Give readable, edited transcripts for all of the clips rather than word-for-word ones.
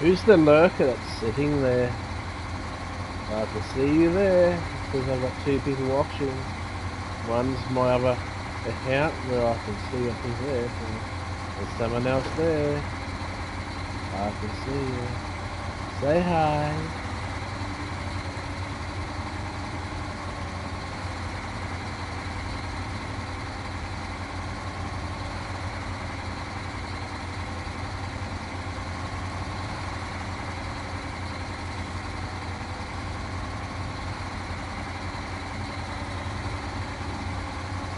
Who's the lurker that's sitting there? I can see you there because I've got two people watching. One's my other account where I can see up there. There's someone else there. I can see you. Say hi.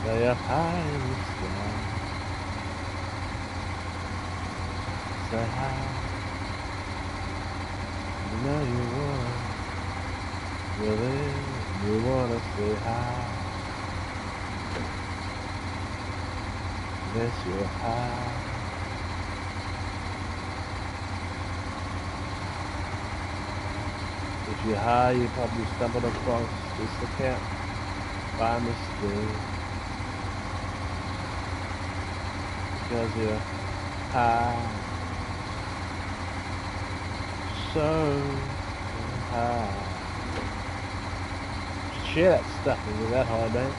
Say up high in the sky. Say hi. You know you wanna. Well then, you wanna say hi. Yes, you're high. If you're high, you probably stumbled across this account by mistake. Because you're high. So high. Share that stuff with that holiday.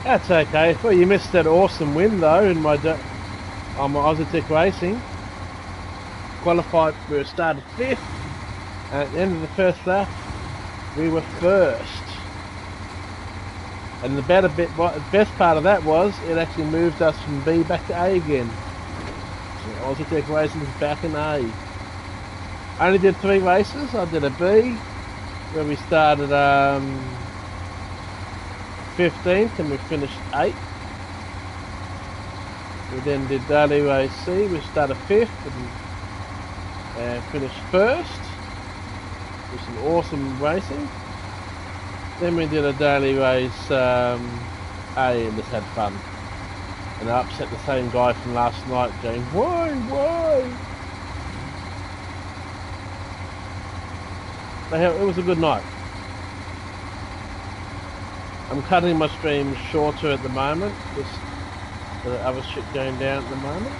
That's okay. Well, you missed that awesome win though in my Aussie Tech Racing. Qualified, we started 5th. At the end of the first lap, we were 1st. And the best part of that was it actually moved us from B back to A again. So Aussie Tech Racing is back in A. I only did 3 races. I did a B where we started 15th and we finished 8th. We then did daily race C. We started 5th and finished 1st. It was some awesome racing. Then we did a daily race A and just had fun. And I upset the same guy from last night going, why? It was a good night. I'm cutting my stream shorter at the moment, just the other shit going down at the moment.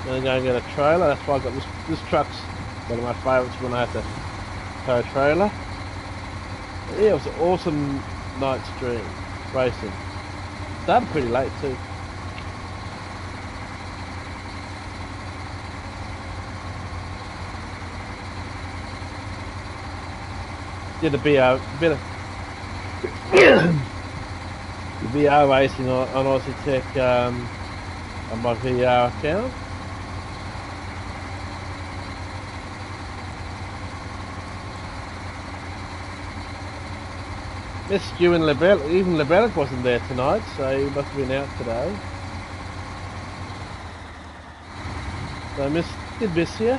I'm gonna go and get a trailer. That's why I got this truck's one of my favourites when I have to tow a trailer. But yeah, it was an awesome night stream racing. Started pretty late too. Did a bit of VR racing on Aussie Tech on my VR account. Missed you and Lebel. Even Lebelic wasn't there tonight, so he must have been out today. So I did miss you.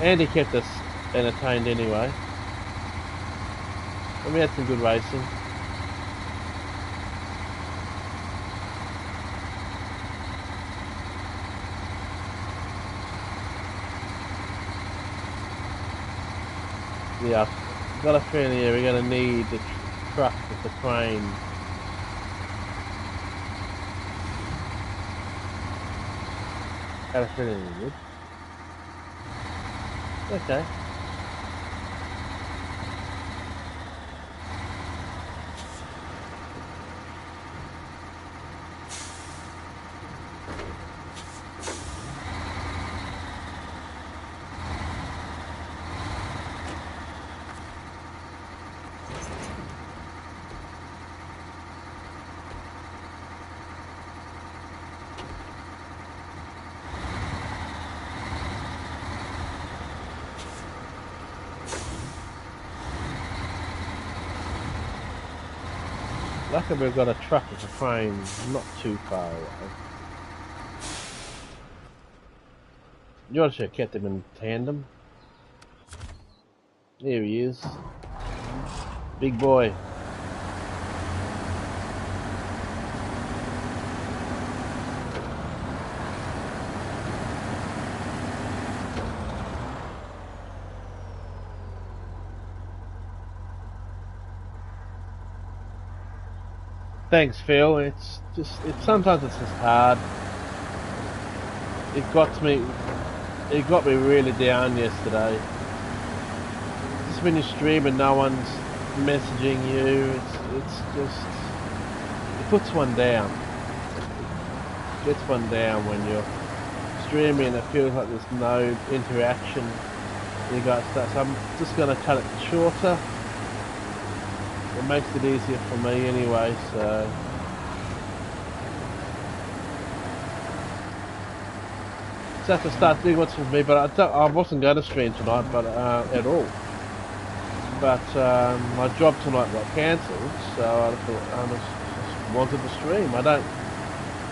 And he kept us entertained anyway. And we had some good racing. Yeah, I've got a feeling here we're going to need the truck with the crane. Got a feeling we would. Okay. Luckily we've got a truck with a frame not too far away. You ought to have kept him in tandem. Here he is. Big boy. Thanks, Phil. Sometimes it's just hard. It got me really down yesterday. Just when you stream and no one's messaging you, it puts one down. It gets one down when you're streaming and it feels like there's no interaction. You got stuff. So I'm just gonna cut it shorter. It makes it easier for me anyway, so just have to start doing what's for me. But I wasn't going to stream tonight, but at all. But my job tonight got cancelled, so I thought I just wanted to stream. I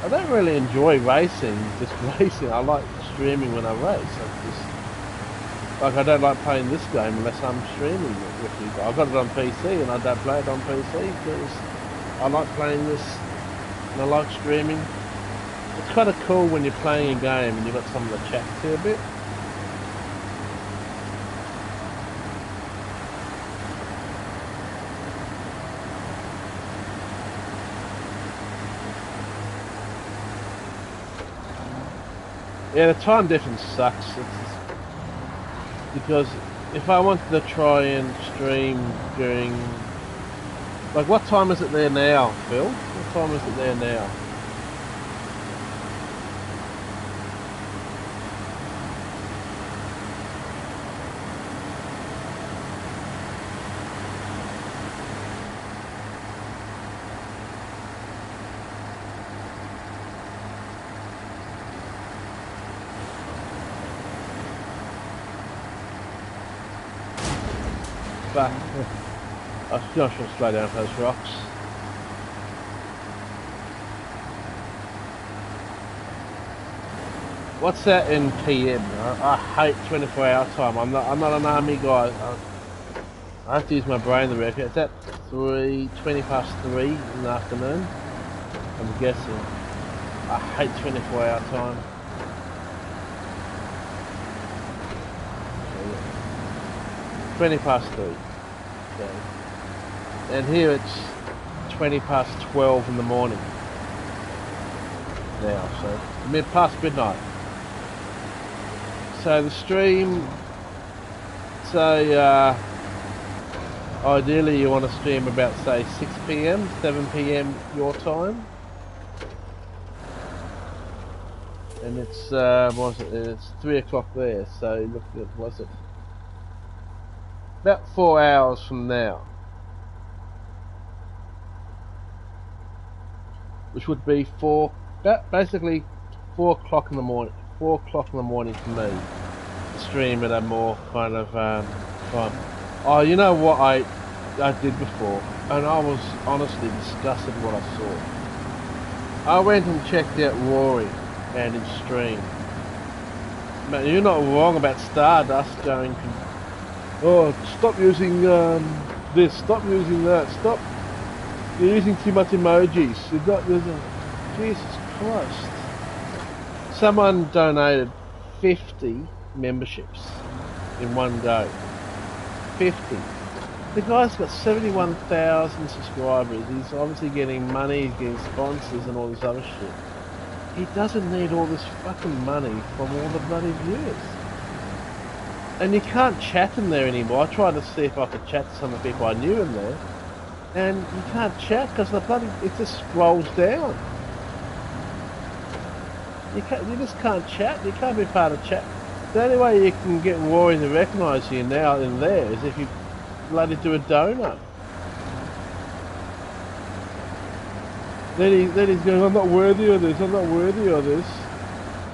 don't really enjoy racing, just racing. I like streaming when I race. I don't like playing this game unless I'm streaming with you. I got it on PC and I don't play it on PC because I like playing this and I like streaming. It's kind of cool when you're playing a game and you've got someone to chat to a bit. Yeah, the time difference sucks. Because if I wanted to try and stream during... Like, what time is it there now, Phil? What time is it there now? But I should slow down for those rocks. What's that in PM? I hate 24-hour time. I'm not an army guy. I have to use my brain to work it. It's at 20 past 3 in the afternoon. I'm guessing. I hate 24-hour time. 20 past 3. Okay. And here it's 20 past 12 in the morning. Now, so past midnight. So the stream, so ideally you want to stream about say 6 PM, 7 PM your time. And it's, what was it, it's 3 o'clock there, so look at, what's it? About 4 hours from now. Which would be basically 4 o'clock in the morning. 4 o'clock in the morning for me to stream at a more kind of time. Oh, you know what I did before, and I was honestly disgusted with what I saw. I went and checked out Rory and his stream. But you're not wrong about Stardust going to, oh, stop using this, stop using that, stop. You're using too much emojis. Jesus Christ. Someone donated 50 memberships in one go. 50. The guy's got 71,000 subscribers. He's obviously getting money, he's getting sponsors and all this other shit. He doesn't need all this fucking money from all the bloody viewers. And you can't chat in there anymore. I tried to see if I could chat to some of the people I knew in there. And you can't chat because the bloody, it just scrolls down. You just can't chat. You can't be part of chat. The only way you can get Rory to recognise you now in there is if you bloody do a donut. Then he's going, I'm not worthy of this. I'm not worthy of this.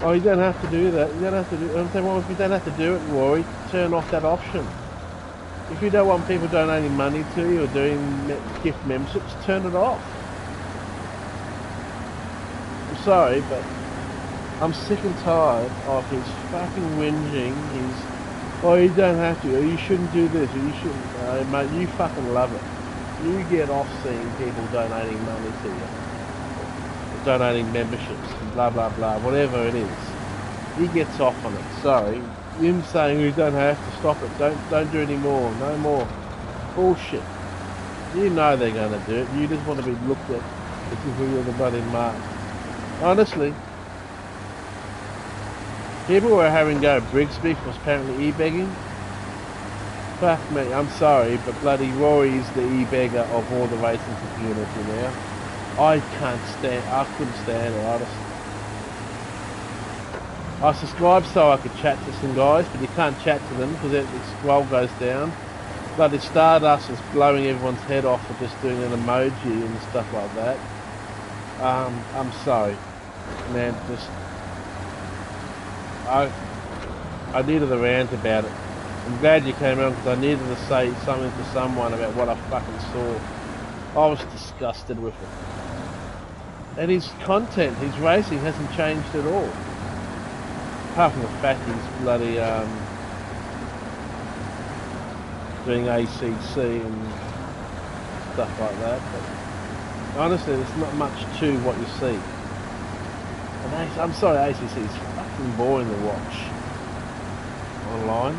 Oh, you don't have to do that. You don't have to do. I'm saying, well, if you don't have to do it, Rory, turn off that option. If you don't want people donating money to you or doing gift memberships, turn it off. I'm sorry, but I'm sick and tired of his fucking whinging. Oh, you don't have to, or you shouldn't do this, or you shouldn't. Mate, you fucking love it. You get off seeing people donating money to you. Or donating memberships, and blah, blah, blah, whatever it is. He gets off on it. Sorry. Him saying you don't have to stop it, don't do any more, no more. Bullshit. You know they're going to do it, you just want to be looked at as if you're the bloody mark. Honestly, people were having go at Brigsby for apparently e-begging. Fuck me, I'm sorry, but bloody Rory is the e-beggar of all the racing community now. I couldn't stand it, I subscribed so I could chat to some guys, but you can't chat to them because the scroll goes down. Bloody Stardust is blowing everyone's head off for just doing an emoji and stuff like that. I'm sorry, man. I needed a rant about it. I'm glad you came around because I needed to say something to someone about what I fucking saw. I was disgusted with it. And his content, his racing hasn't changed at all. Apart from the fact he's bloody doing ACC and stuff like that, but honestly there's not much to what you see. And I'm sorry, ACC is fucking boring to watch online.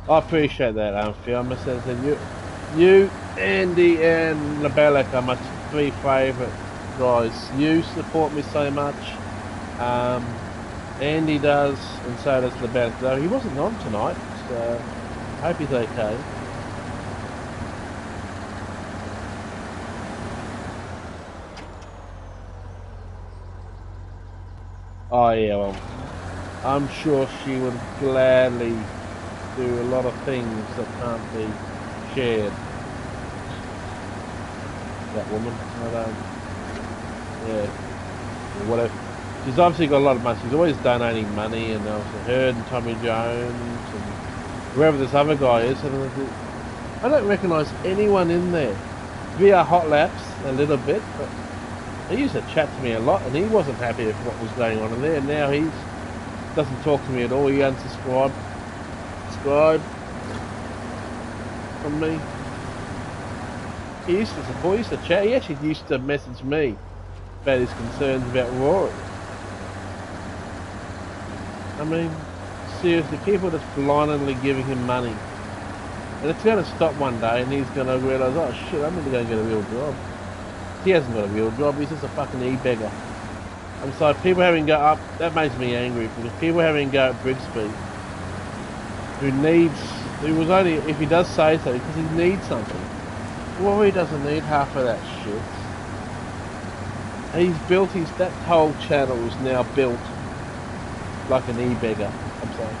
I appreciate that, Phil. I must say that you, Andy, and Labellic are my three favourite guys. You support me so much. Um, Andy does, and so does Labellic. Though he wasn't on tonight, so I hope he's okay. Oh yeah, well, I'm sure she would gladly do a lot of things that can't be shared. That woman, I don't, yeah, or whatever. She's obviously got a lot of money. She's always donating money, and obviously her and Tommy Jones and whoever this other guy is. I don't recognise anyone in there. VR Hot Laps a little bit, but he used to chat to me a lot, and he wasn't happy with what was going on in there. And now he doesn't talk to me at all. He unsubscribed from me. He used to support, he used to chat. He actually used to message me about his concerns about Rory. I mean, seriously, people are just blindly giving him money. And it's going to stop one day, and he's going to realise, oh shit, I need to go and get a real job. He hasn't got a real job, he's just a fucking e-beggar. I'm sorry, people having go up, that makes me angry, because people having go at Brigsby, who was only, if he does say so, because he needs something. Well, he doesn't need half of that shit. And he's built that whole channel is now built like an e-beggar, I'm saying.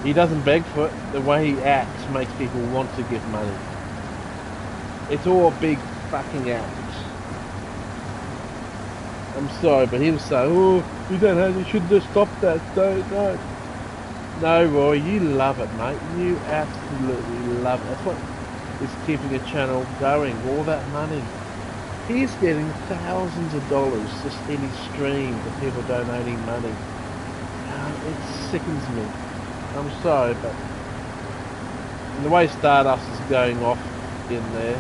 He doesn't beg for it, the way he acts makes people want to give money. It's all a big fucking act. I'm sorry, but he'll say, oh, you should just stop that, don't. No, Roy, you love it, mate. You absolutely love it. That's what is keeping a channel going, all that money. He's getting thousands of dollars just in his stream for people donating money. It sickens me. I'm sorry, but the way Stardust is going off in there,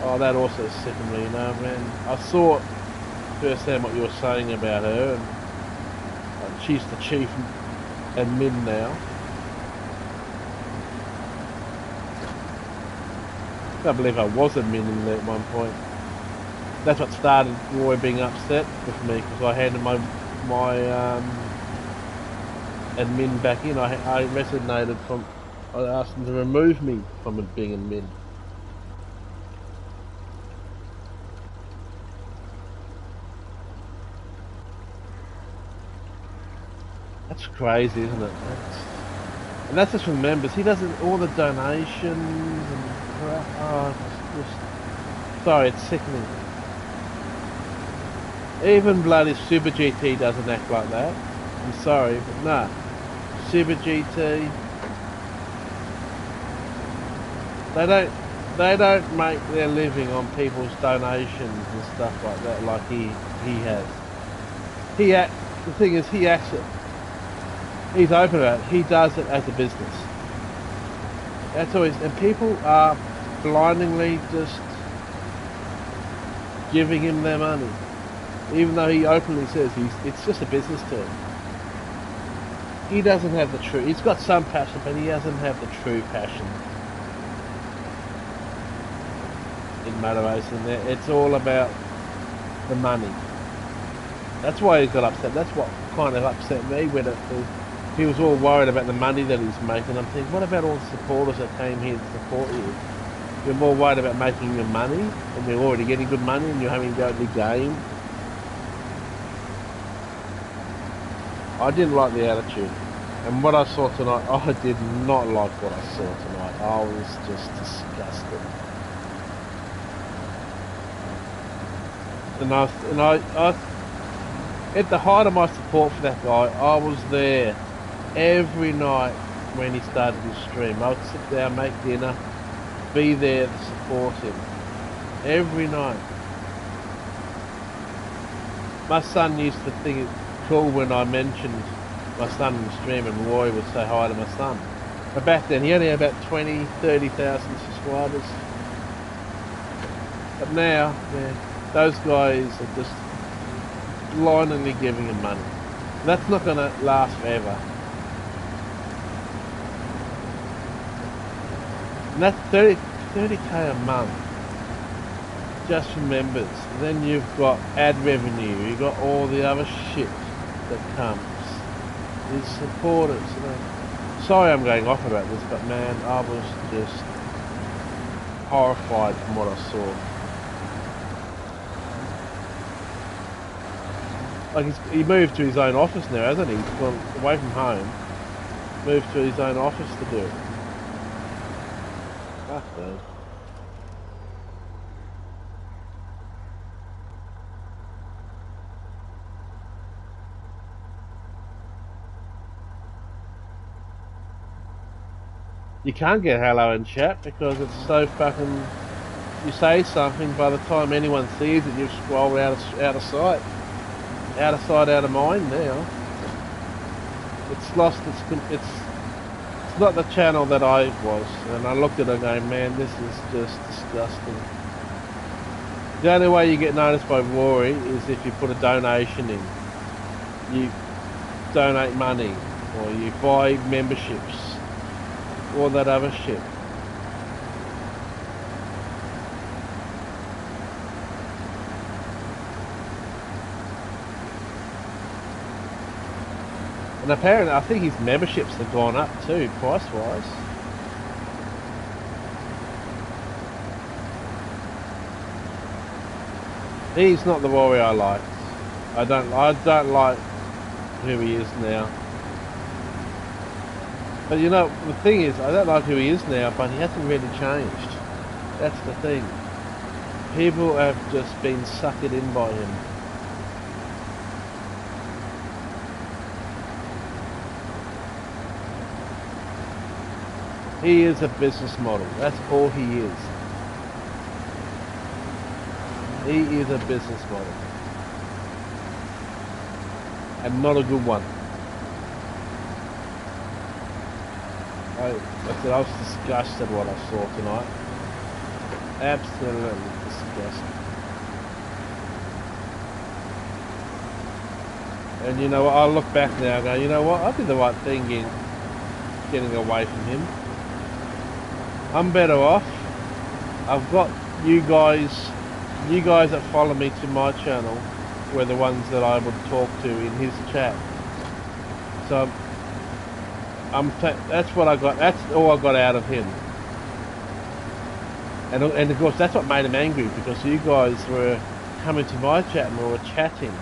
oh, that also sickened me, you know, man. I saw firsthand what you were saying about her, and she's the chief admin now. I can't believe I was admin there at one point. That's what started Roy being upset with me, because I handed my admin back in. I resignated from, I asked them to remove me from it being admin. That's crazy, isn't it? And that's just from members. He doesn't, all the donations and crap. Oh, it's just, sorry, it's sickening. Even bloody Super GT doesn't act like that. I'm sorry, but no. Super GT, they don't make their living on people's donations and stuff like that, like he has. The thing is, he acts it. He's open about it. He does it as a business. That's always, and people are blindingly just giving him their money, even though he openly says it's just a business to him. He doesn't have the true. He's got some passion, but he doesn't have the true passion in motor racing. It's all about the money. That's why he got upset. That's what kind of upset me with it. He was all worried about the money that he's making. I'm thinking, what about all the supporters that came here to support you? You're more worried about making your money, and you're already getting good money, and you're having to go to the game. I didn't like the attitude. And what I saw tonight, I did not like what I saw tonight. I was just disgusted. And I at the height of my support for that guy, I was there every night when he started his stream. I would sit down, make dinner, be there to support him. Every night. My son used to think it cool when I mentioned my son in the stream, and Roy would say hi to my son. But back then he only had about 20, 30,000 subscribers. But now, those guys are just blindly giving him money. That's not going to last forever. And that's 30k a month just for members. And then you've got ad revenue, you've got all the other shit that comes. His supporters. You know. Sorry I'm going off about this, but man, I was just horrified from what I saw. Like he moved to his own office now, hasn't he? He's gone away from home, moved to his own office to do it. Fuck man. You can't get hello in chat because it's so fucking. You say something, by the time anyone sees it, you've scrolled out of sight. Out of sight, out of mind now. It's lost it's not the channel that I was, and I looked at it going, man, this is just disgusting. The only way you get noticed by Rory is if you put a donation in. You donate money, or you buy memberships, all that other shit. And apparently, I think his memberships have gone up too, price-wise. He's not the Warrior I like. I don't like who he is now. But you know, the thing is, I don't like who he is now, but he hasn't really changed. That's the thing. People have just been sucked in by him. He is a business model. That's all he is. He is a business model. And not a good one. I was disgusted what I saw tonight. Absolutely disgusted. And you know what, I look back now and go, you know what, I did the right thing in getting away from him. I'm better off. I've got you guys that follow me to my channel were the ones that I would talk to in his chat. So that's what I got. That's all I got out of him. And of course that's what made him angry, because you guys were coming to my chat and we were chatting.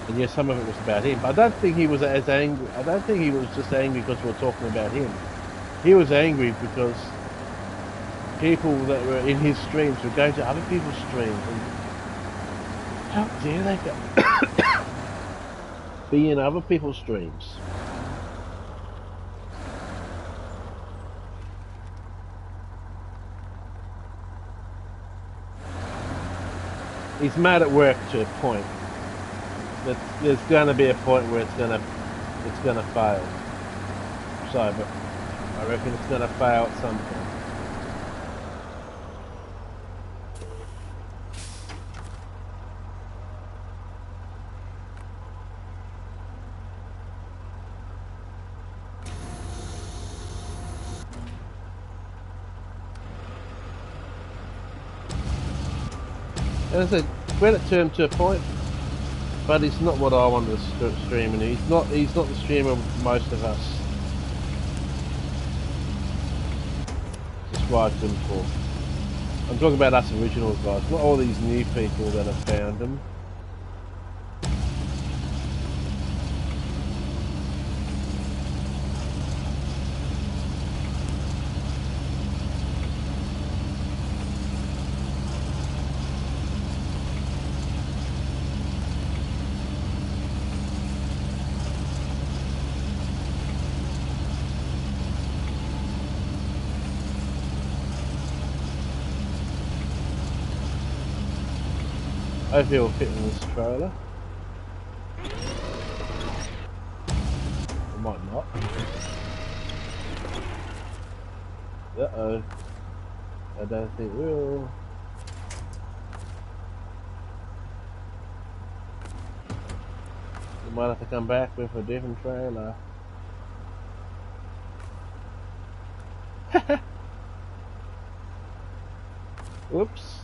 And yes, some of it was about him. But I don't think he was as angry. I don't think he was just angry because we were talking about him. He was angry because people that were in his streams were going to other people's streams, and how dare they go be in other people's streams? He's mad at work to a point. That there's going to be a point where it's going to fail. So, but I reckon it's going to fail at some point. As I said, when it turned to a point, but it's not what I wanted to stream, and he's not the streamer most of us subscribed to him for. I'm talking about us original guys, not all these new people that have found him. Hopefully it'll fit in this trailer. It might not. Uh-oh. I don't think it will. We might have to come back with a different trailer. Whoops.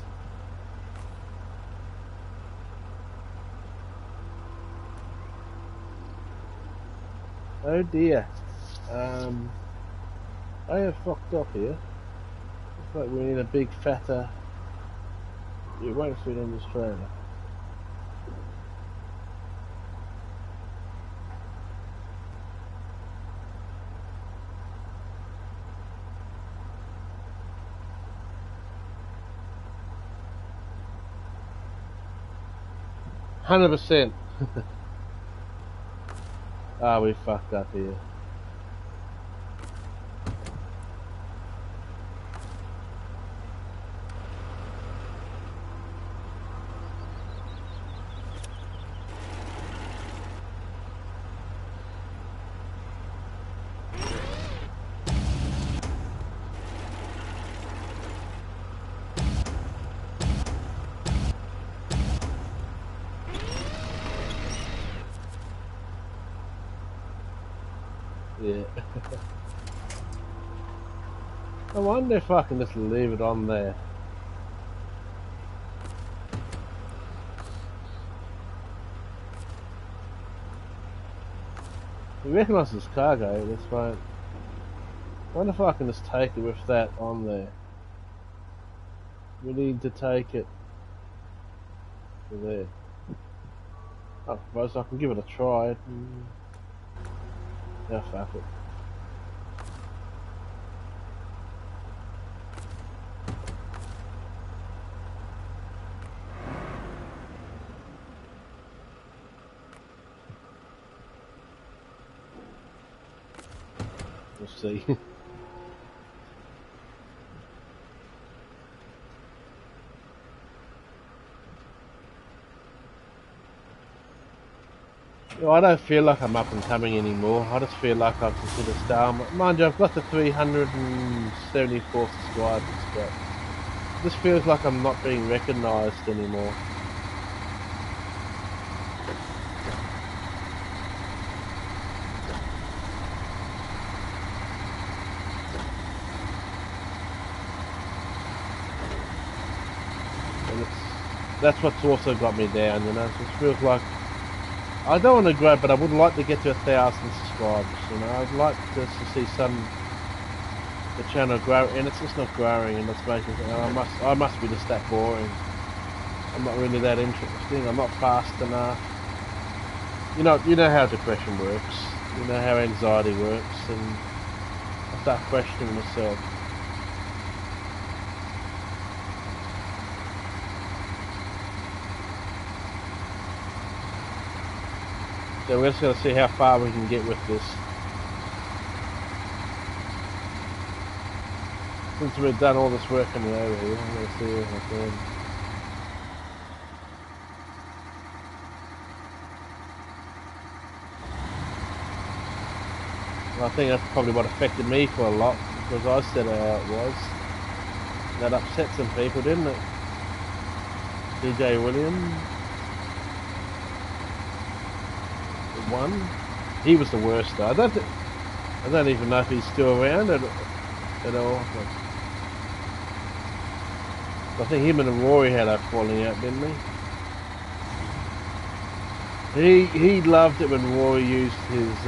Oh dear. I have fucked up here. Looks like we need a big fatter. It won't fit in this trailer. %. Ah, we fucked up here. Yeah. I wonder if I can just leave it on there. We recognise this cargo, that's fine. I wonder if I can just take it with that on there. We need to take it to there. I suppose I can give it a try. Yeah, fuck it. We'll see. I don't feel like I'm up and coming anymore. I just feel like I've considered star. Mind you, I've got the 374 subscribers, but it just feels like I'm not being recognised anymore. And that's what's also got me down, you know. It just feels like I don't want to grow, but I would like to get to 1,000 subscribers. You know, I'd like to see the channel grow, and it's just not growing, and it's making. I must be just that boring. I'm not really that interesting. I'm not fast enough. You know how depression works. You know how anxiety works, and I start questioning myself. So we're just going to see how far we can get with this. Since we've done all this work on the over here, I'm going to see if I can. Well, I think that's probably what affected me for a lot, because I said how it was. That upset some people, didn't it? DJ Williams. One. He was the worst though. I don't even know if he's still around at all. I think him and Rory had a falling out, didn't he? He loved it when Rory used his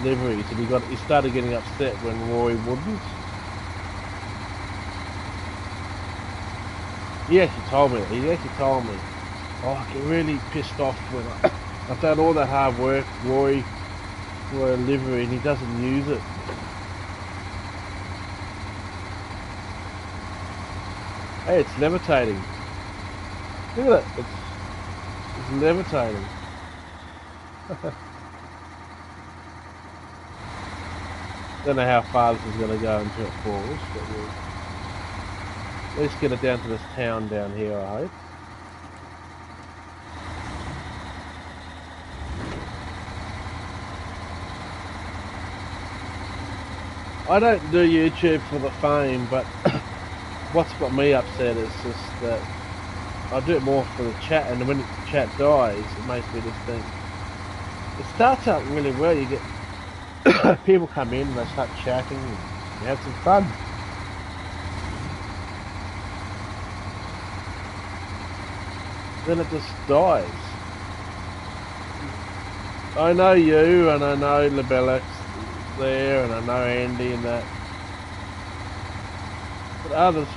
liveries, and he started getting upset when Rory wouldn't. He actually told me. Oh, I get really pissed off when I've done all that hard work, Rory, for a livery, and he doesn't use it. Hey, it's levitating. Look at it. It's levitating. Don't know how far this is going to go until it falls, but we'll at least get it down to this town down here, I hope. I don't do YouTube for the fame, but what's got me upset is just that I do it more for the chat, and when the chat dies, it makes me just think. It starts out really well, you get people come in and they start chatting, and you have some fun. then it just dies. I know you, and I know Lebelek's there, and I know Andy and that. But others,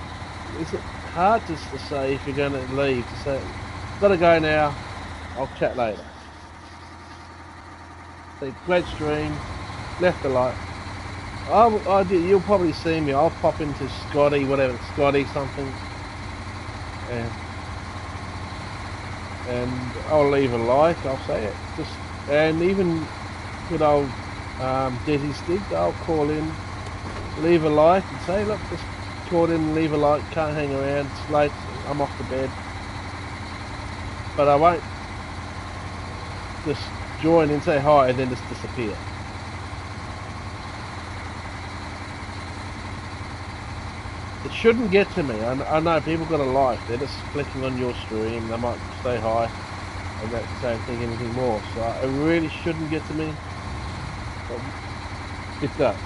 is it hard just to say if you're going to leave, to say, gotta go now, I'll chat later. Say, great stream, left a like. You'll probably see me, I'll pop into Scotty, whatever, Scotty something, and I'll leave a like, I'll say it. And even good old Desi Stig, I'll call in, leave a like and say, look, just call in and leave a like, can't hang around, it's late, I'm off to bed. But I won't just join and say hi and then just disappear. It shouldn't get to me. I know people got a life, they're just clicking on your stream, they might say hi and that don't think anything more. So it really shouldn't get to me. But it does.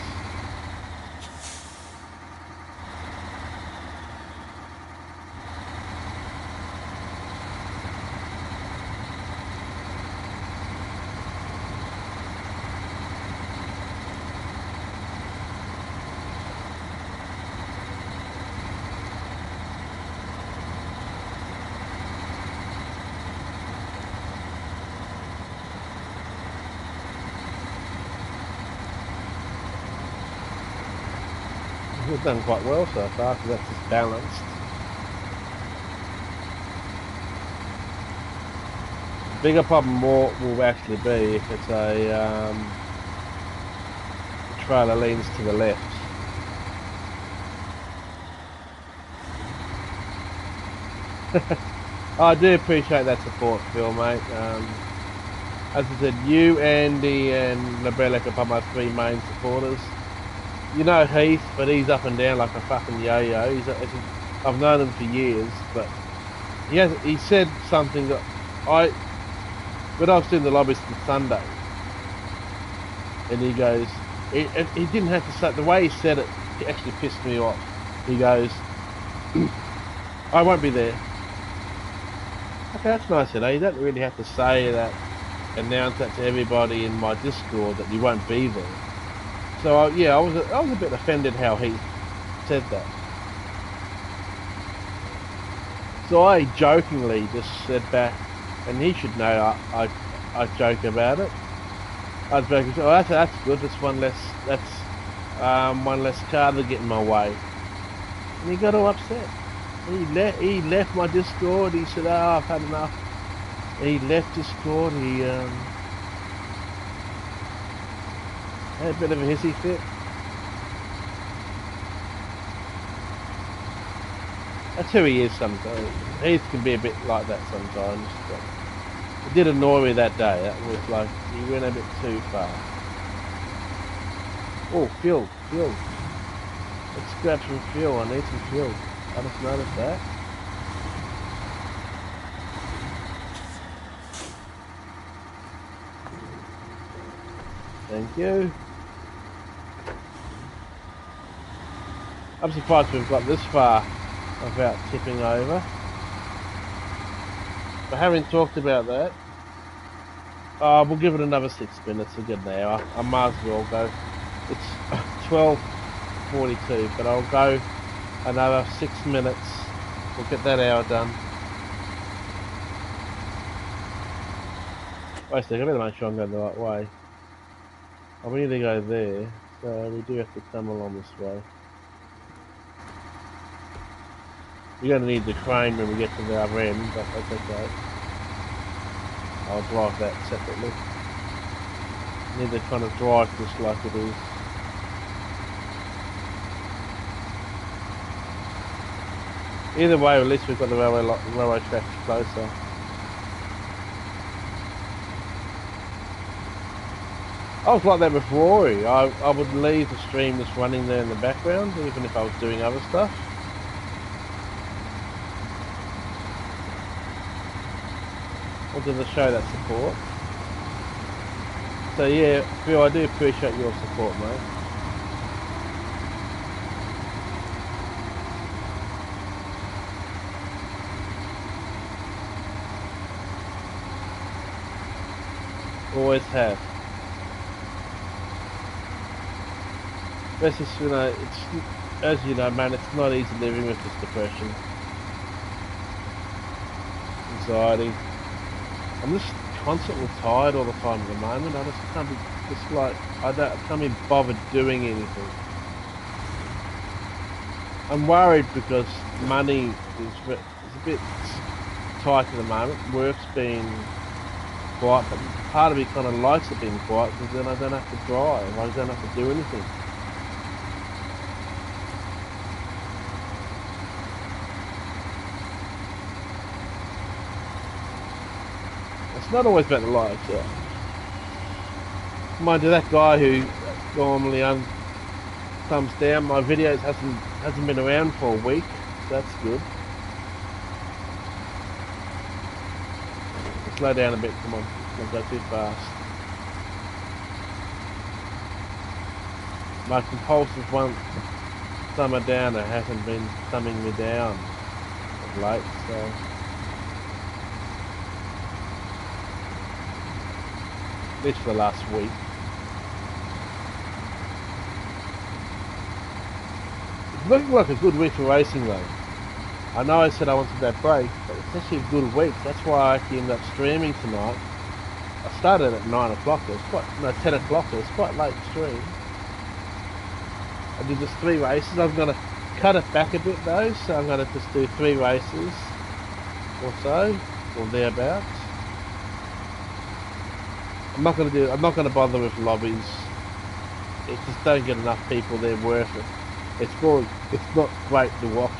We've done quite well so far because that's just balanced. The bigger problem will actually be if it's a trailer leans to the left. I do appreciate that support, Phil, mate. As I said, you, Andy, and Lebelek are probably my three main supporters. You know Heath, but he's up and down like a fucking yo-yo. I've known him for years, but he said something that when I was doing the lobbies on Sunday, and he goes, he didn't have to say, the way he said it actually pissed me off. He goes, I won't be there. Okay, that's nice, you know. You don't really have to say that, announce that to everybody in my Discord that you won't be there. So yeah, I was a bit offended how he said that. So I jokingly just said back, and he should know I joke about it. I was joking, oh, that's good. That's one less car to get in my way. And he got all upset. He left my Discord. He said, "Oh, I've had enough." And he left Discord. He had a bit of a hissy fit. That's who he is sometimes. He can be a bit like that sometimes. But it did annoy me that day. That was like, he went a bit too far. Oh, fuel. Let's grab some fuel. I need some fuel. I just noticed that. Thank you. I'm surprised we've got this far without tipping over. But having talked about that, we'll give it another 6 minutes, a good hour. I might as well go. It's 12:42, but I'll go another 6 minutes. We'll get that hour done. Wait a second, I better make sure I'm going the right way. We need to go there, so we do have to come along this way. We're going to need the crane when we get to the other end, but that's okay. I'll drive that separately. Need to kind of drive this like it is. Either way, at least we've got the railway tracks closer. I was like that with Rory. I would leave the stream just running there in the background, even if I was doing other stuff. Wanted to show that support. So yeah, Phil, I do appreciate your support, mate. Always have. This is, you know, it's, as you know, man, it's not easy living with this depression, anxiety. I'm just constantly tired all the time at the moment. I just can't be, just like, I can't be bothered doing anything. I'm worried because money is a bit tight at the moment. Work's been quiet, but part of me kind of likes it being quiet because then I don't have to drive. I don't have to do anything. It's not always about the lights. Mind you, that guy who normally thumbs down my videos hasn't been around for a week. That's good. Slow down a bit, come on. Don't go too fast. My compulsive one thumber downer hasn't been thumbing me down of late, so at least for the last week. It's looking like a good week for racing though. I know I said I wanted that break, but it's actually a good week. That's why I actually ended up streaming tonight. I started at 9 o'clock, it was 10 o'clock, it was quite late stream. I did just 3 races. I'm going to cut it back a bit though, so I'm going to just do 3 races or so, or thereabouts. I'm not going to bother with lobbies. It just don't get enough people there worth it. It's not great to watch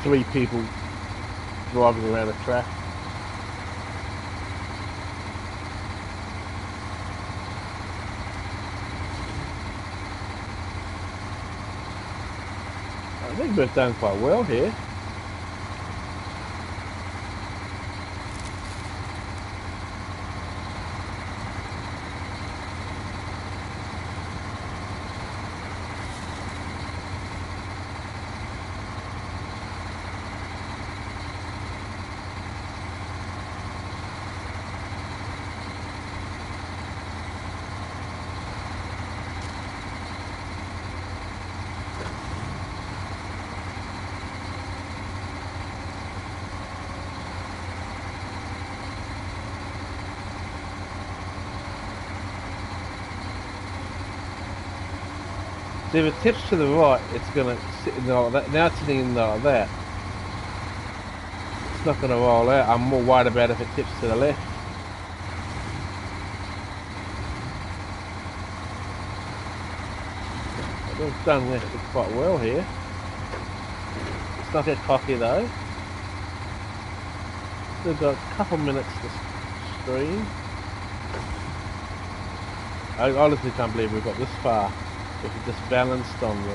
3 people driving around a track. I think we've done quite well here. So if it tips to the right, it's going to sit in like that. Now it's sitting in like that. It's not going to roll out. I'm more worried about if it tips to the left. But we've done this quite well here. Let's not get cocky though. Still got a couple minutes to stream. I honestly can't believe we've got this far. If it just balanced on the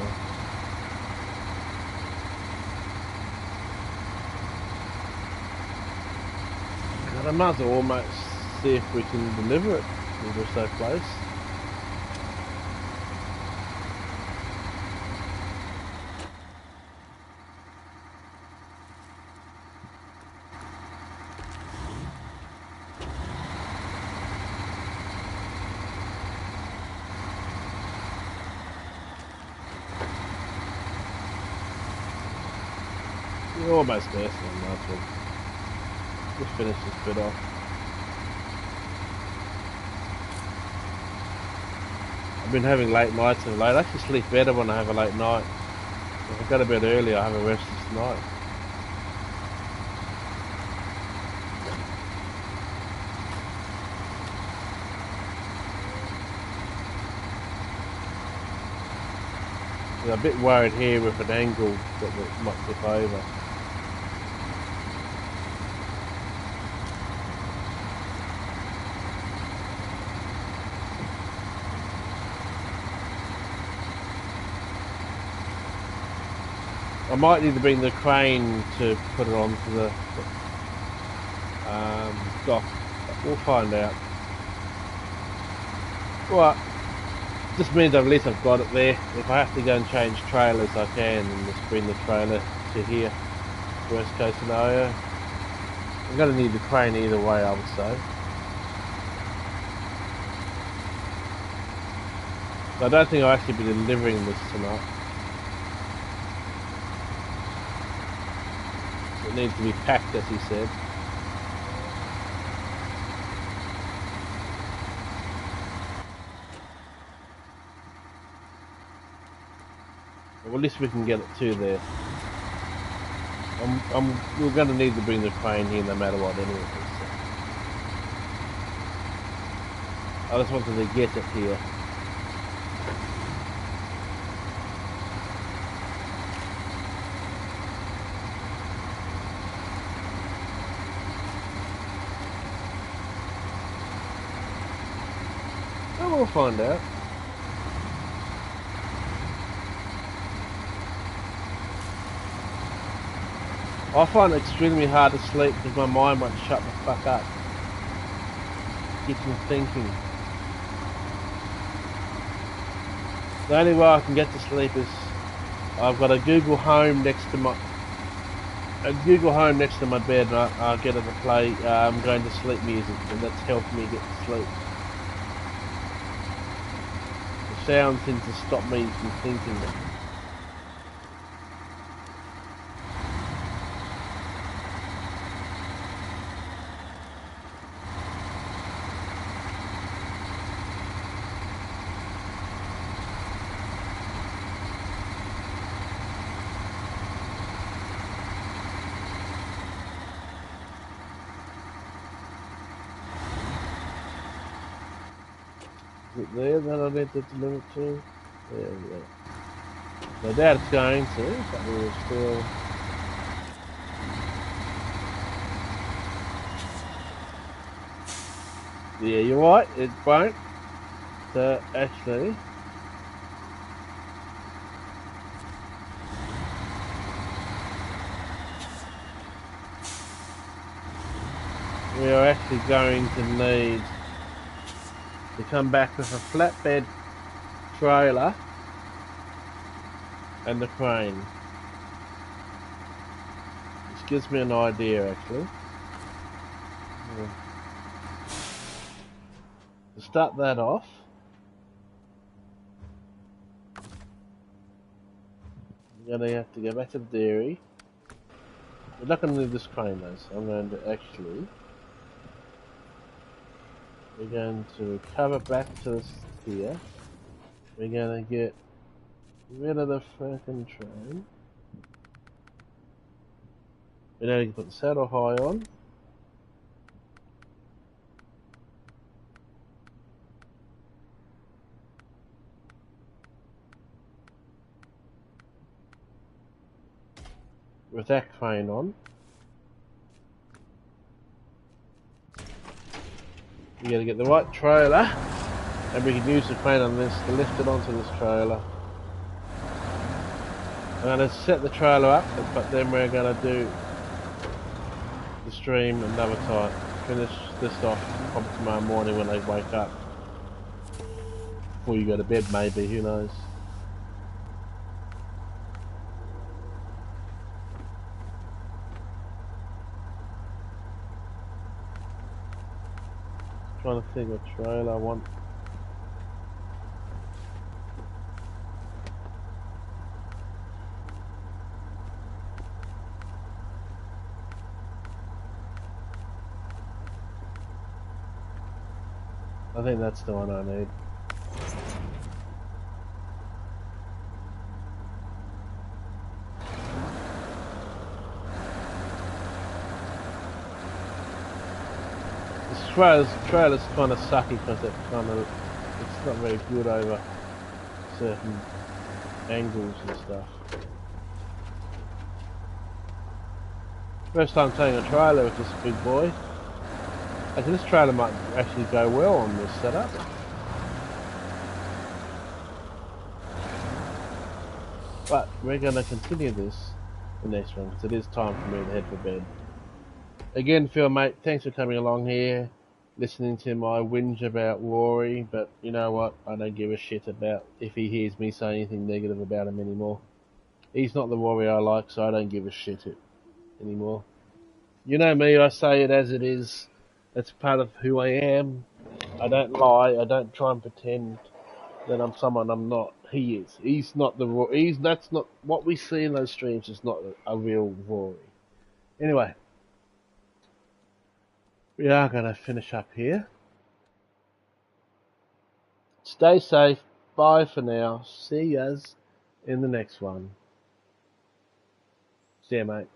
God, I might as well almost see if we can deliver it. We're so close. We're almost there, so I might as well just finish this bit off. I've been having late nights of late. I actually sleep better when I have a late night. If I go to bed early, I have a restless night. I'm a bit worried here with an angle that we might tip over. I might need to bring the crane to put it onto the dock. We'll find out. Well, just means at least I've got it there. If I have to go and change trailers, I can, and just bring the trailer to here. Worst case scenario. I'm going to need the crane either way, I would say. I don't think I'll actually be delivering this tonight. It needs to be packed, as he said. Well, at least we can get it to there. We're going to need to bring the crane here no matter what anyway. So. I just wanted to get it here. Oh, we'll find out. I find it extremely hard to sleep because my mind won't shut the fuck up. Gets me thinking. The only way I can get to sleep is I've got a Google Home next to my bed, and I get it to play I'm going to sleep music, and that's helped me get to sleep. The sound seems to stop me from thinking. Is it there that I need to deliver it to? There we go. No doubt it's going to, but we're still... Yeah, you're right, it won't. So, actually... we are actually going to need to come back with a flatbed trailer and the crane. This gives me an idea actually. To start that off, I'm going to have to go back to the dairy. We're not going to need this crane though, so I'm going to actually... we're going to recover back to this here. We're going to get rid of the frickin' train. We need to put the saddle high on. With that crane on. We got to get the right trailer, and we can use the crane on this to lift it onto this trailer. I'm going to set the trailer up, but then we're going to do the stream another time. Finish this off probably tomorrow morning when they wake up. Before you go to bed maybe, who knows. Trying to think what trailer I want. I think that's the one I need. Trailer's kind of sucky because it's not very good over certain angles and stuff. First time taking a trailer with this big boy. Actually, this trailer might actually go well on this setup. But we're going to continue this the next one because it is time for me to head for bed. Again, Phil, mate, thanks for coming along here, listening to my whinge about Rory, but you know what? I don't give a shit about if he hears me say anything negative about him anymore. He's not the Rory I like, so I don't give a shit anymore. You know me, I say it as it is. That's part of who I am. I don't lie, I don't try and pretend. then I'm someone I'm not. He is. He's not the. He's that's not what we see in those streams. Is not a real Rory. Anyway, we are gonna finish up here. Stay safe. Bye for now. See yas in the next one. See ya, mate.